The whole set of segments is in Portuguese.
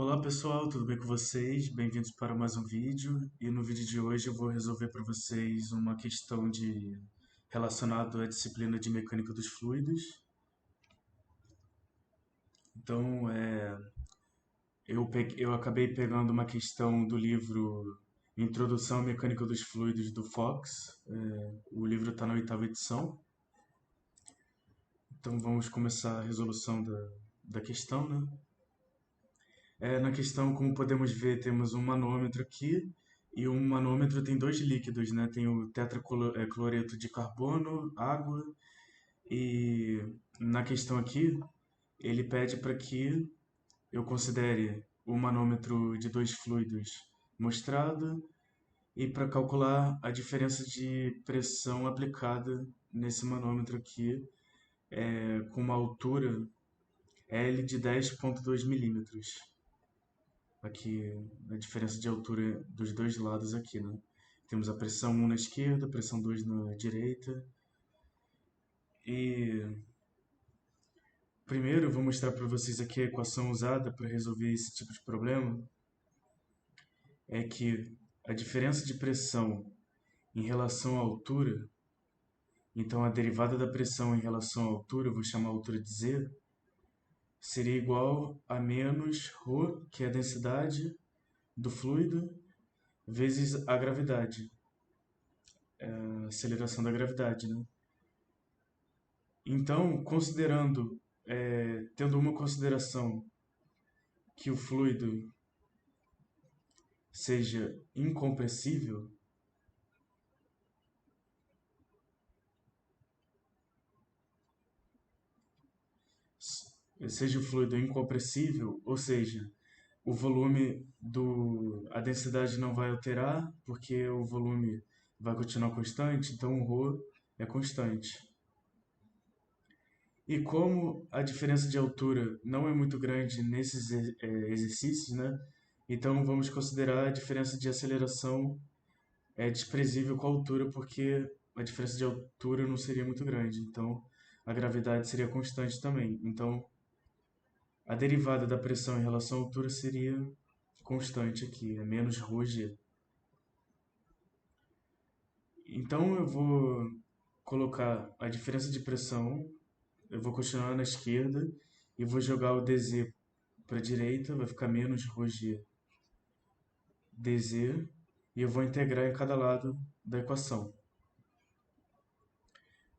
Olá pessoal, tudo bem com vocês? Bem-vindos para mais um vídeo. E no vídeo de hoje eu vou resolver para vocês uma questão relacionada à disciplina de mecânica dos fluidos. Então, eu acabei pegando uma questão do livro Introdução à Mecânica dos Fluidos do Fox. O livro está na oitava edição. Então vamos começar a resolução da questão, né? Na questão, como podemos ver, temos um manômetro aqui, e um manômetro tem dois líquidos, né? Tem o tetracloreto de carbono, água, e na questão aqui, ele pede para que eu considere o manômetro de dois fluidos mostrado e para calcular a diferença de pressão aplicada nesse manômetro aqui, com uma altura L de 10,2 milímetros. Aqui a diferença de altura dos dois lados aqui, né? Temos a pressão 1 na esquerda, a pressão 2 na direita. E primeiro eu vou mostrar para vocês aqui a equação usada para resolver esse tipo de problema. É que a diferença de pressão em relação à altura, então a derivada da pressão em relação à altura, eu vou chamar a altura de Z, seria igual a menos ρ, que é a densidade do fluido, vezes a gravidade, a aceleração da gravidade, né? Então, tendo uma consideração que o fluido seja incompressível, seja o fluido incompressível, ou seja, a densidade não vai alterar, porque o volume vai continuar constante, então o ρ é constante. E como a diferença de altura não é muito grande nesses exercícios, né? Então vamos considerar a diferença de aceleração desprezível com a altura, porque a diferença de altura não seria muito grande. Então a gravidade seria constante também. Então a derivada da pressão em relação à altura seria constante aqui, é menos ρg. Então eu vou colocar a diferença de pressão, eu vou continuar na esquerda e vou jogar o dz para a direita, vai ficar menos ρg dz, e eu vou integrar em cada lado da equação.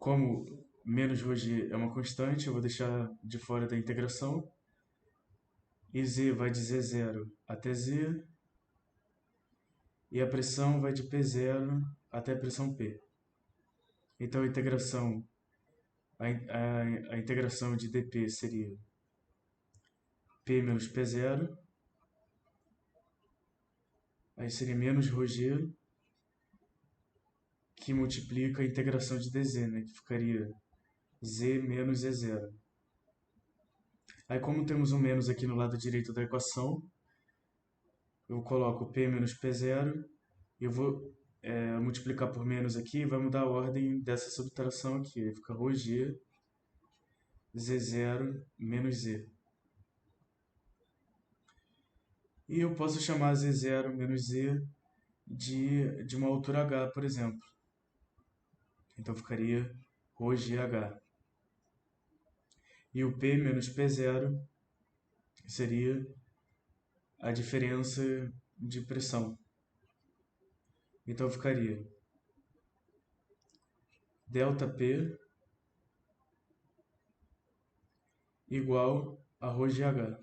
Como menos ρg é uma constante, eu vou deixar de fora da integração, e z vai de z0 até z, e a pressão vai de P0 até a pressão P. Então a integração de dp seria P menos P0, aí seria menos ρg, que multiplica a integração de dz, né, que ficaria z menos z0. Aí como temos um menos aqui no lado direito da equação, eu coloco P menos P0, e eu vou multiplicar por menos aqui, vai mudar a ordem dessa subtração aqui, aí fica ρg z0 menos z. E eu posso chamar z0 menos z de uma altura h, por exemplo. Então ficaria ρgh. E o P menos P0 seria a diferença de pressão. Então ficaria ΔP igual a ρgh.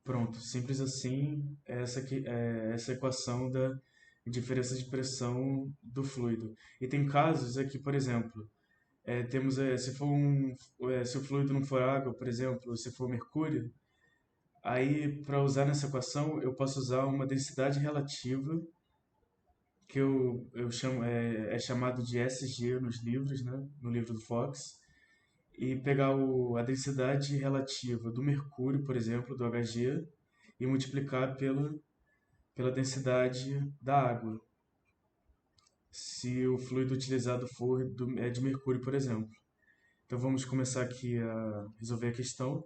Pronto, simples assim, essa equação da diferença de pressão do fluido. E tem casos aqui, por exemplo, se o fluido não for água, por exemplo, se for mercúrio, aí para usar nessa equação eu posso usar uma densidade relativa que eu chamo, é chamado de SG nos livros, né? No livro do Fox, e pegar a densidade relativa do mercúrio, por exemplo, do Hg, e multiplicar pela densidade da água, se o fluido utilizado é de mercúrio, por exemplo. Então vamos começar aqui a resolver a questão.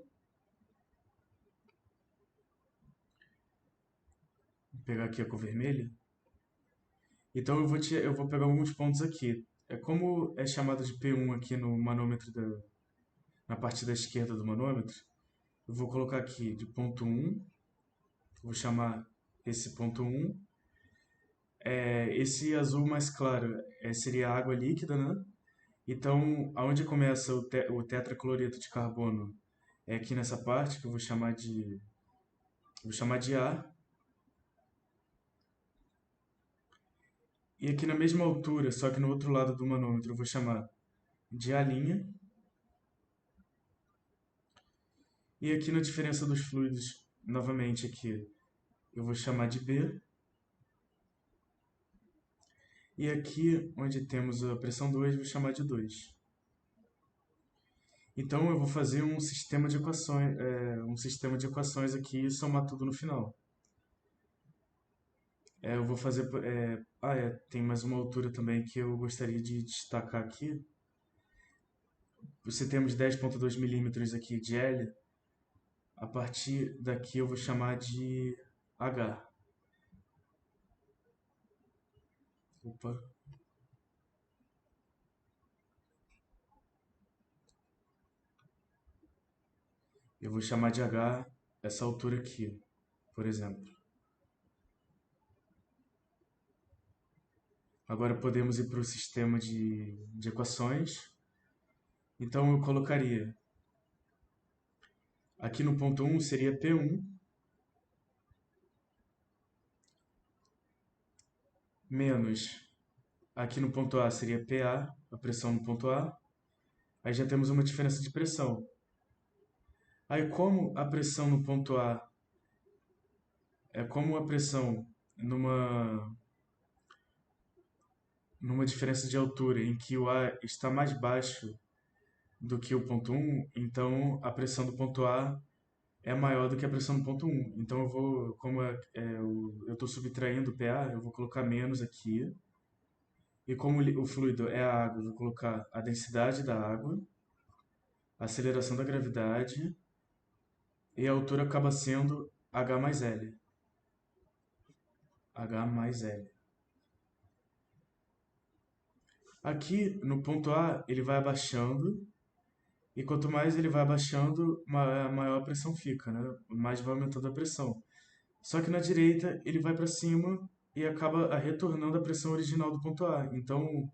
pegar aqui a cor vermelha. Então eu vou pegar alguns pontos aqui. É como é chamado de P1 aqui no manômetro na parte da esquerda do manômetro. Eu vou colocar aqui de ponto 1, vou chamar esse ponto 1. Esse azul mais claro seria a água líquida, né? Então, aonde começa o tetracloreto de carbono é aqui nessa parte que eu vou chamar de A. E aqui na mesma altura, só que no outro lado do manômetro, eu vou chamar de A'. E aqui na diferença dos fluidos, novamente aqui, eu vou chamar de B. E aqui, onde temos a pressão 2, vou chamar de 2. Então, eu vou fazer um sistema de equações aqui e somar tudo no final. Eu vou fazer... tem mais uma altura também que eu gostaria de destacar aqui. Você temos 10,2 milímetros aqui de L. A partir daqui eu vou chamar de H. Opa. Eu vou chamar de H essa altura aqui, por exemplo. Agora podemos ir para o sistema de equações. Então eu colocaria aqui no ponto 1 seria P1 menos aqui no ponto A seria PA, a pressão no ponto A. Aí já temos uma diferença de pressão. Aí como a pressão no ponto A é como a pressão numa diferença de altura em que o A está mais baixo do que o ponto 1, então a pressão do ponto A é maior do que a pressão do ponto 1. Então como eu estou subtraindo o PA, eu vou colocar menos aqui. E como o fluido é a água, eu vou colocar a densidade da água, a aceleração da gravidade, e a altura acaba sendo H mais L. H mais L. Aqui no ponto A ele vai abaixando, e quanto mais ele vai abaixando, maior a pressão fica, né? Mais vai aumentando a pressão. Só que na direita ele vai para cima e acaba retornando a pressão original do ponto A. Então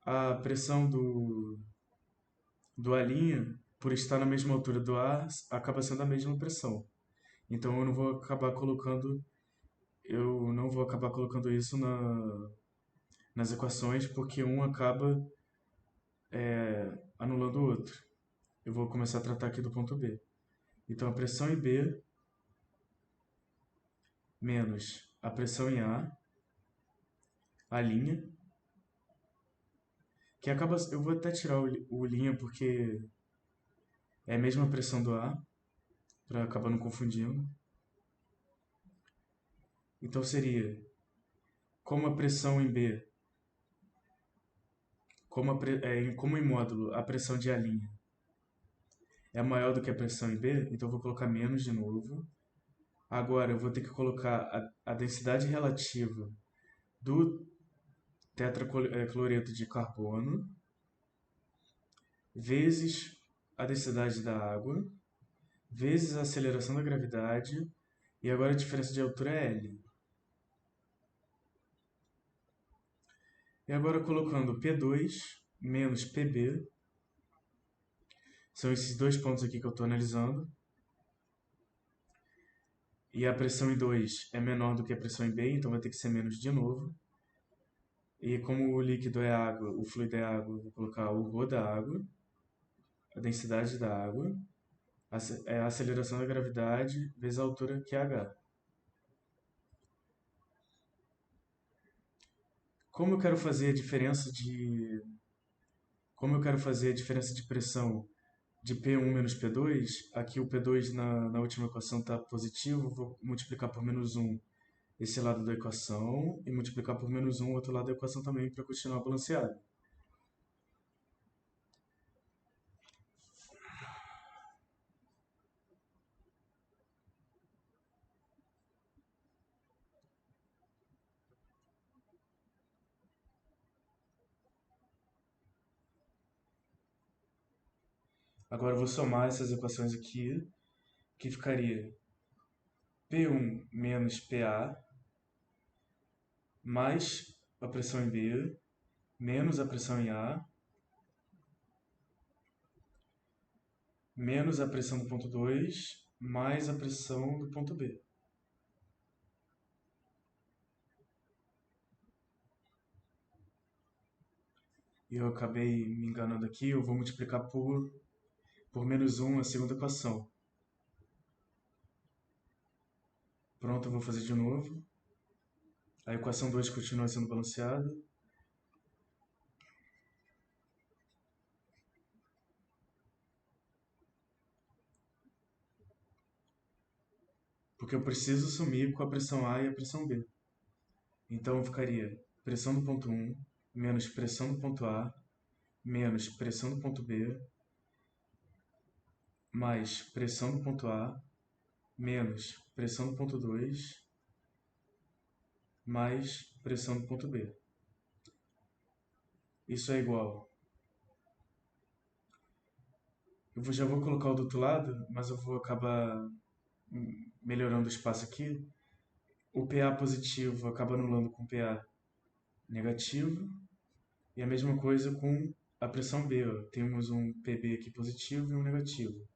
a pressão do A', por estar na mesma altura do A, acaba sendo a mesma pressão. Então eu não vou acabar colocando isso nas equações, porque um acaba anulando o outro. Eu vou começar a tratar aqui do ponto B. Então a pressão em B menos a pressão em A', que acaba... Eu vou até tirar o linha porque é a mesma pressão do A, para acabar não confundindo. Então seria como a pressão em B, como em módulo a pressão de A' é maior do que a pressão em B, então eu vou colocar menos de novo. Agora eu vou ter que colocar a densidade relativa do tetracloreto de carbono vezes a densidade da água, vezes a aceleração da gravidade, e agora a diferença de altura é L. E agora colocando P2 menos PB, são esses dois pontos aqui que eu estou analisando, e a pressão em 2 é menor do que a pressão em B, então vai ter que ser menos de novo. E como o líquido é água, o fluido é água, eu vou colocar o ρ da água, a densidade da água, a aceleração da gravidade vezes a altura que é h. Como eu quero fazer a diferença de como eu quero fazer a diferença de pressão de P1 menos P2, aqui o P2 na última equação está positivo, vou multiplicar por menos 1 esse lado da equação e multiplicar por menos 1 o outro lado da equação também para continuar balanceado. Agora eu vou somar essas equações aqui, que ficaria P1 menos PA mais a pressão em B menos a pressão em A menos a pressão do ponto 2 mais a pressão do ponto B. E eu acabei me enganando aqui, eu vou multiplicar por menos 1 a segunda equação. Pronto, eu vou fazer de novo. A equação 2 continua sendo balanceada. Porque eu preciso sumir com a pressão A e a pressão B. Então ficaria pressão do ponto 1 menos pressão do ponto A menos pressão do ponto B mais pressão do ponto A menos pressão do ponto 2 mais pressão do ponto B. Isso é igual. Já vou colocar o do outro lado, mas eu vou acabar melhorando o espaço aqui. O PA positivo acaba anulando com o PA negativo. E a mesma coisa com a pressão B. Ó. Temos um PB aqui positivo e um negativo.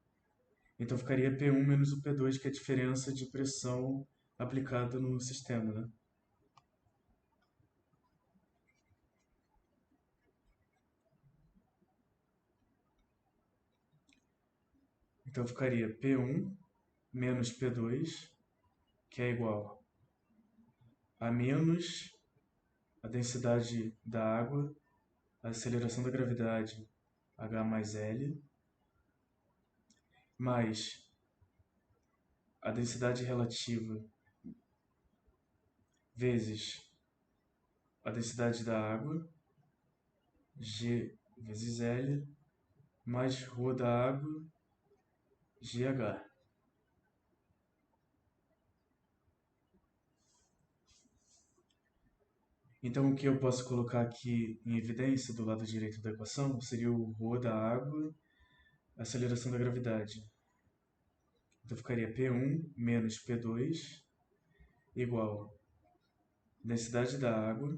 Então ficaria P1 menos o P2, que é a diferença de pressão aplicada no sistema, né? Então ficaria P1 menos P2, que é igual a menos a densidade da água, a aceleração da gravidade H mais L, mais a densidade relativa vezes a densidade da água, G vezes L, mais ρ da água, GH. Então, o que eu posso colocar aqui em evidência do lado direito da equação seria o ρ da água, a aceleração da gravidade. Então, ficaria P1 menos P2 igual densidade da água,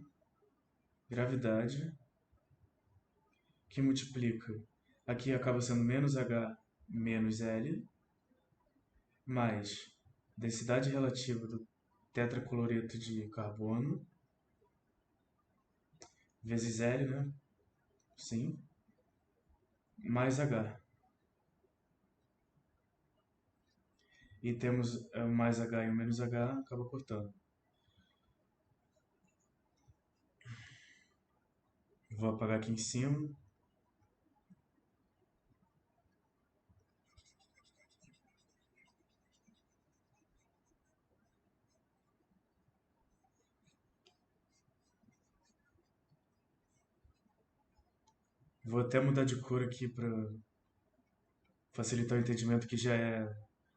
gravidade, que multiplica, aqui acaba sendo menos H menos L, mais densidade relativa do tetracloreto de carbono, vezes L, né? Sim, mais H. E temos o mais H e o menos H, acaba cortando. Vou apagar aqui em cima. Vou até mudar de cor aqui para facilitar o entendimento, que já é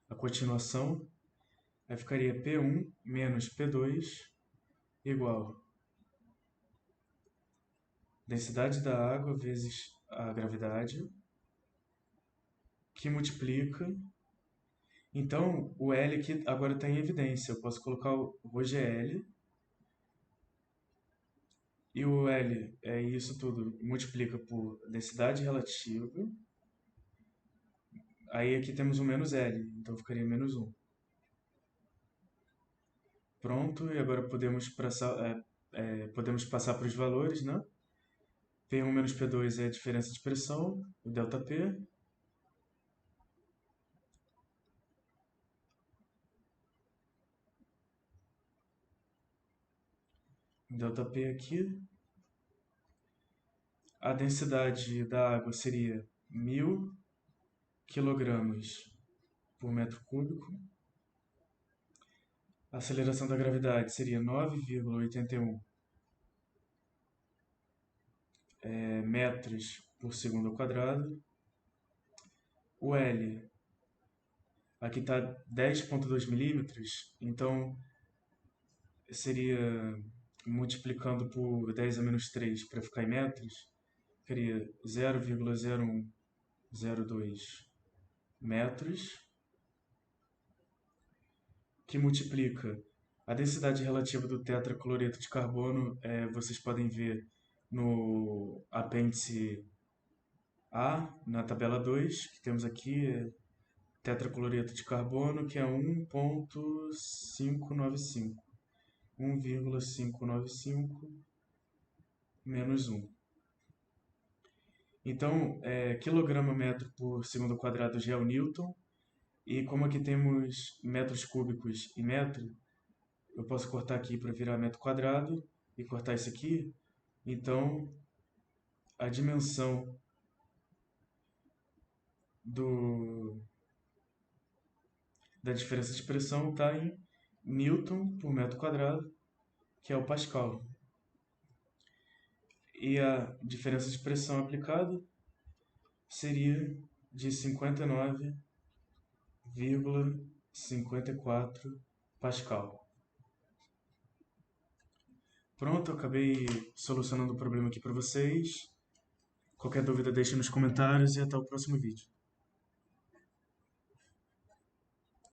a continuação. Aí ficaria P1 menos P2 igual densidade da água vezes a gravidade, que multiplica. Então, o L aqui agora está em evidência. Eu posso colocar o ρGL. E o L é isso tudo, multiplica por densidade relativa. Aí aqui temos um menos L, então ficaria menos 1. Pronto, e agora podemos passar para os valores, né? P1 menos P2 é a diferença de pressão, o ΔP. O ΔP aqui. A densidade da água seria 1000 kg por metro cúbico. A aceleração da gravidade seria 9,81 metros por segundo ao quadrado. O L, aqui está 10,2 milímetros, então seria multiplicando por 10 a menos 3 para ficar em metros, seria 0,01 0,2 metros, que multiplica a densidade relativa do tetracloreto de carbono, vocês podem ver no apêndice A, na tabela 2, que temos aqui tetracloreto de carbono, que é 1,595. 1,595 menos 1. Então, quilograma metro por segundo quadrado já é o Newton. E como aqui temos metros cúbicos e metro, eu posso cortar aqui para virar metro quadrado e cortar isso aqui. Então, a dimensão da diferença de pressão está em Newton por metro quadrado, que é o Pascal. E a diferença de pressão aplicada seria de 59,54 Pascal. Pronto, eu acabei solucionando o problema aqui para vocês. Qualquer dúvida deixe nos comentários e até o próximo vídeo.